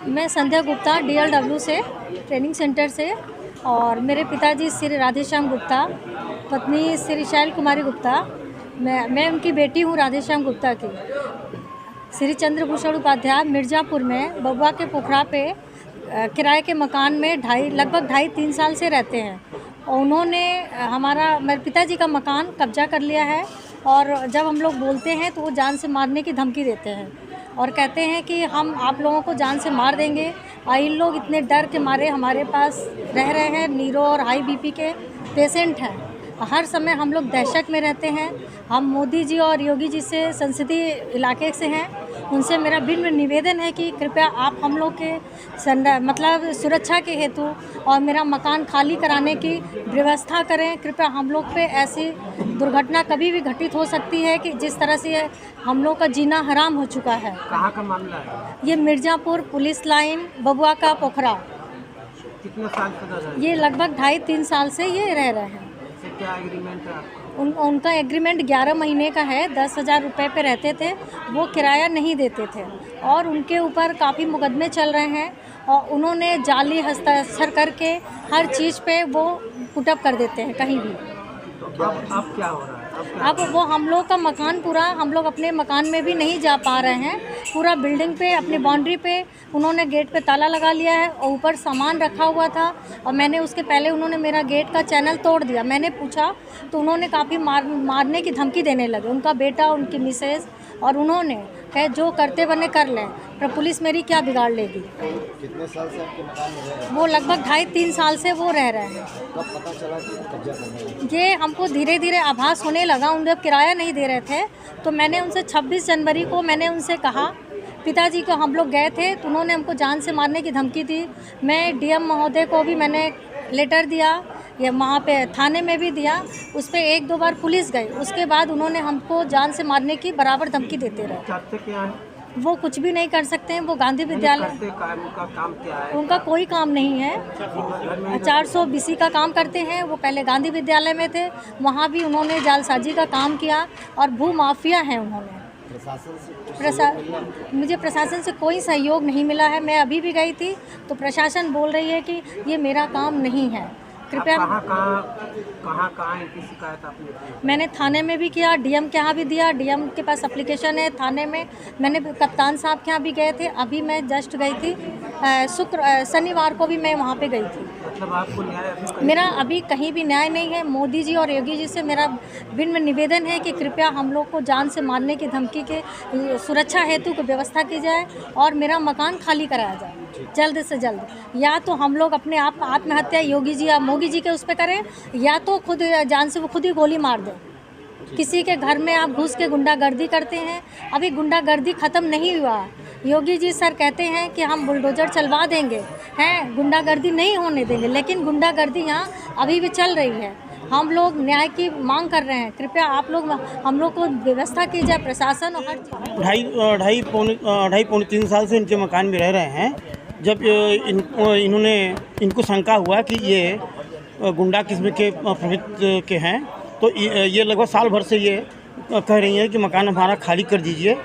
मैं संध्या गुप्ता DLW से, training centre से, और मेरे पिताजी श्री राधेश्याम गुप्ता, पत्नी श्री शैल कुमारी गुप्ता। मैं उनकी बेटी हूँ राधेश्याम गुप्ता की। श्री चंद्रभूषण उपाध्याय मिर्ज़ापुर में बबुआ के पोखरा पे किराए के मकान में लगभग 2.5-3 साल से रहते हैं। और उन्होंने मेरे पिताजी का मकान कब्जा कर लिया है, और जब हम लोग बोलते हैं तो वो जान से मारने की धमकी देते हैं और कहते हैं कि हम आप लोगों को जान से मार देंगे। इन लोग इतने डर के मारे हमारे पास रह रहे हैं। नीरो और हाई BP के पेशेंट हैं। हर समय हम लोग दहशत में रहते हैं। हम मोदी जी और योगी जी से संसदीय इलाके से हैं। उनसे मेरा विनम्र निवेदन है कि कृपया आप हम लोग के सुरक्षा के हेतु और मेरा मकान खाली कराने की व्यवस्था करें। कृपया हम लोग पे ऐसी दुर्घटना कभी भी घटित हो सकती है कि जिस तरह से हम लोग का जीना हराम हो चुका है। कहाँ का मामला है? ये मिर्ज़ापुर पुलिस लाइन, बबुआ का पोखरा। कितने साल से? ये लगभग 2.5-3 साल से ये रह रहे हैं। क्या एग्रीमेंट है? उनका एग्रीमेंट 11 महीने का है। 10,000 रुपये पे रहते थे, वो किराया नहीं देते थे, और उनके ऊपर काफ़ी मुकदमे चल रहे हैं। और उन्होंने जाली हस्ताक्षर करके हर चीज़ पे वो पुटअप कर देते हैं कहीं भी। तो अब क्या हो रहा है? अब वो हम लोग का मकान पूरा, हम लोग अपने मकान में भी नहीं जा पा रहे हैं। पूरा बिल्डिंग पे, अपनी बाउंड्री पे उन्होंने गेट पे ताला लगा लिया है, और ऊपर सामान रखा हुआ था। और मैंने उसके पहले उन्होंने मेरा गेट का चैनल तोड़ दिया। मैंने पूछा तो उन्होंने काफ़ी मारने की धमकी देने लगे, उनका बेटा, उनकी मिसेज। और उन्होंने कहे जो करते बने कर लें, पर पुलिस मेरी क्या बिगाड़ लेगी। कितने साल से आपके मकान में रह रहे हैं? वो लगभग 2.5-3 साल से वो रह रहे हैं। कब पता चला कि कब्जा करना है? ये हमको धीरे धीरे आभास होने लगा। उन जब किराया नहीं दे रहे थे तो मैंने उनसे 26 जनवरी को मैंने उनसे कहा, पिताजी को हम लोग गए थे तो उन्होंने हमको जान से मारने की धमकी दी। मैं DM महोदय को भी मैंने लेटर दिया, या वहाँ पे थाने में भी दिया। उस पर 1-2 बार पुलिस गई। उसके बाद उन्होंने हमको जान से मारने की बराबर धमकी देते रहे। वो कुछ भी नहीं कर सकते हैं। वो गांधी विद्यालय, उनका काम क्या है? उनका कोई काम नहीं है। 420 का काम करते हैं। वो पहले गांधी विद्यालय में थे, वहाँ भी उन्होंने जालसाजी का काम किया, और भू माफिया हैं उन्होंने। मुझे प्रशासन से कोई सहयोग नहीं मिला है। मैं अभी भी गई थी तो प्रशासन बोल रही है कि ये मेरा काम नहीं है। कृपया कहाँ इनकी शिकायत आपने की? मैंने थाने में भी किया, DM के यहाँ भी दिया। DM के पास एप्लीकेशन है। थाने में मैंने कप्तान साहब के यहाँ भी गए थे। अभी मैं जस्ट गई थी, शनिवार को भी मैं वहाँ पे गई थी। मतलब आपको न्याय मेरा अभी कहीं भी न्याय नहीं है। मोदी जी और योगी जी से मेरा विनम्र निवेदन है कि कृपया हम लोग को जान से मारने की धमकी के सुरक्षा हेतु को व्यवस्था की जाए, और मेरा मकान खाली कराया जाए जल्द से जल्द। या तो हम लोग अपने आप आत्महत्या योगी जी या मोदी जी के उस पर करें, या तो खुद जान से वो खुद ही गोली मार दें। किसी के घर में आप घुस के गुंडागर्दी करते हैं। अभी गुंडागर्दी ख़त्म नहीं हुआ। योगी जी सर कहते हैं कि हम बुलडोजर चलवा देंगे, हैं गुंडागर्दी नहीं होने देंगे, लेकिन गुंडागर्दी यहाँ अभी भी चल रही है। हम लोग न्याय की मांग कर रहे हैं। कृपया आप लोग हम लोग को व्यवस्था की जाए, प्रशासन और हर ढाई पौने 3 साल से इनके मकान में रह रहे हैं। जब इनको शंका हुआ कि ये गुंडा किस्म के प्रवृत्ति के हैं, तो ये लगभग साल भर से ये कह रही हैं कि मकान हमारा खाली कर दीजिए।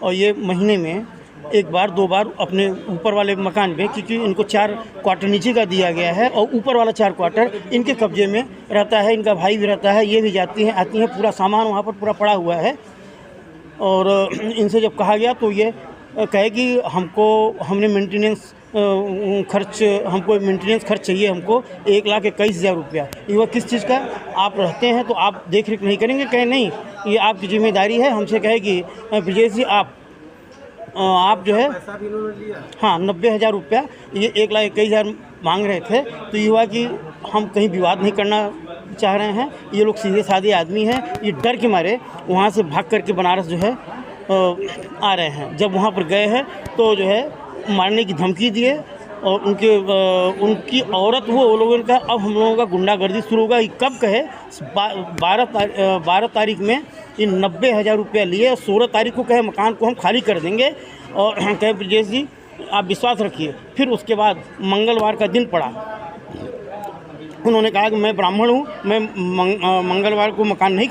और ये महीने में 1 बार 2 बार अपने ऊपर वाले मकान में, क्योंकि इनको 4 क्वार्टर नीचे का दिया गया है और ऊपर वाला 4 क्वार्टर इनके कब्जे में रहता है। इनका भाई भी रहता है, ये भी आती हैं। पूरा सामान वहाँ पर पूरा पड़ा हुआ है। और इनसे जब कहा गया तो ये कहे कि हमने मेंटेनेंस खर्च चाहिए हमको 1,21,000 रुपया। ये किस चीज़ का? आप रहते हैं तो आप देख रेख नहीं करेंगे? कहे नहीं, ये आपकी जिम्मेदारी है। हमसे कहे कि ब्रजेश जी आप जो है, हाँ 90,000 रुपया, ये 1,21,000 मांग रहे थे। तो ये हुआ कि हम कहीं विवाद नहीं करना चाह रहे हैं। ये लोग सीधे साधे आदमी हैं। ये डर के मारे वहाँ से भाग करके बनारस जो है आ रहे हैं। जब वहाँ पर गए हैं तो जो है मारने की धमकी दिए, और उनकी औरत वो लोगों का, अब हम लोगों का गुंडागर्दी शुरू होगा। ये कब कहे? 12 तारीख में ये 90,000 रुपया लिए। 16 तारीख को कहे मकान को हम खाली कर देंगे, और कहे ब्रजेश जी आप विश्वास रखिए। फिर उसके बाद मंगलवार का दिन पड़ा। उन्होंने कहा कि मैं ब्राह्मण हूँ, मैं मंगलवार को मकान नहीं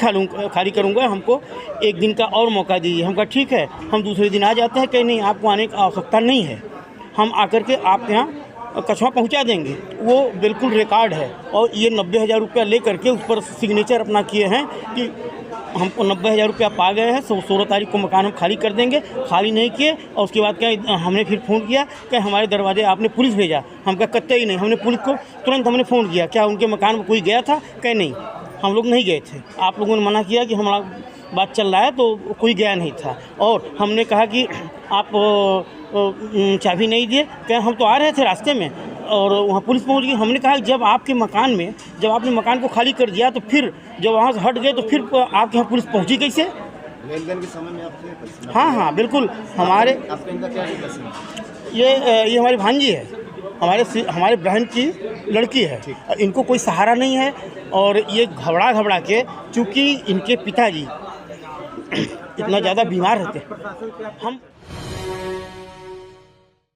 खाली करूँगा, हमको 1 दिन का और मौका दीजिए। हम कहा ठीक है, हम दूसरे दिन आ जाते हैं। कहीं नहीं, आपको आने की आवश्यकता नहीं है। हम आकर के आपके यहाँ कछुआ पहुँचा देंगे। वो बिल्कुल रिकॉर्ड है और ये 90,000 रुपया ले करके उस पर सिग्नेचर अपना किए हैं कि हमको 90,000 रुपया पा गए हैं, 16 तारीख को मकान हम खाली कर देंगे। खाली नहीं किए और उसके बाद क्या हमने फिर फ़ोन किया कि हमारे दरवाजे आपने पुलिस भेजा। हम कहा कतई नहीं, हमने पुलिस को तुरंत हमने फ़ोन किया, क्या उनके मकान में कोई गया था? कहे नहीं, हम लोग नहीं गए थे, आप लोगों ने मना किया कि हमारा बात चल रहा है तो कोई गया नहीं था। और हमने कहा कि आप चाबी नहीं दिए, कहे हम तो आ रहे थे रास्ते में और वहाँ पुलिस पहुँच गई। हमने कहा जब आपके मकान में जब आपने मकान को खाली कर दिया तो फिर जब वहाँ से हट गए तो फिर आपके यहाँ पुलिस पहुँची कैसे? लेन देन के समय में आपने हाँ बिल्कुल। हमारे आपका इनका क्या रिलेशन है? ये हमारी भांजी है, हमारे बहन की लड़की है। इनको कोई सहारा नहीं है और ये घबरा के, चूँकि इनके पिताजी इतना ज़्यादा बीमार रहते हैं, हम